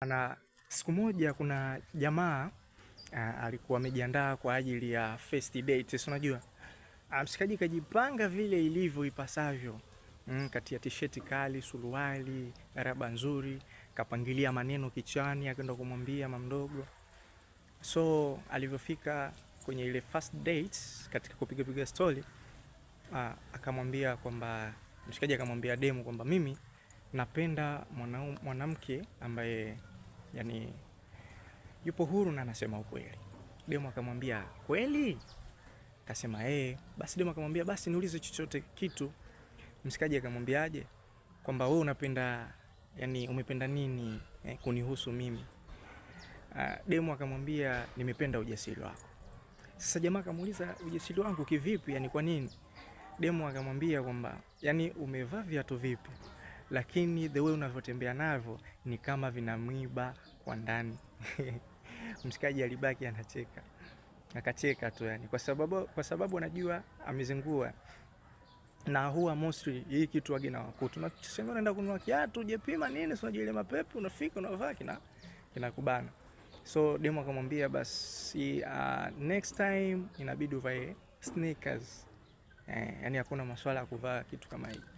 Na siku moja kuna jamaa alikuwa amejiandaa kwa ajili ya first date. Si unajua mshikaji kajipanga vile ilivyo ipasavyo, kati ya t-shirt kali, suruali, raba nzuri, kapangilia maneno kichwani, akaenda kumwambia mamdogo. So alivyofika kwenye ile first date, katika kupiga story, akamwambia kwamba mshikaji akamwambia demu kwamba mimi napenda mwanamke ambaye yani yupo huru na anasema ukweli. Demu akamwambia kweli? Akasema basi demu akamwambia basi niulize chochote kitu. Mshikaji akamwambiaje? Kwamba wewe unapenda, yani umependa nini kunihusu mimi? Demu akamwambia nimependa ujasiri wako. Sasa jamaa akamuuliza ujasiri wangu kivipi, yani kwa nini? Demu akamwambia kwamba yani umevaa viatu vipi, lakini the way unavyotembea navyo ni kama vina mwiba kwa ndani. Mshikaji alibaki anacheka. Akacheka tu yani kwa sababu anajua amezingua. Na huwa mostly hii kitu wageni wakutu. Tunasema unaenda kununua kiatu, hujapima nini, sio ile mapepe unafika unavaa kinakubana. So demu akamwambia basi next time inabidi uvae sneakers. Yani hakuna maswala ya kuvaa kitu kama hiki.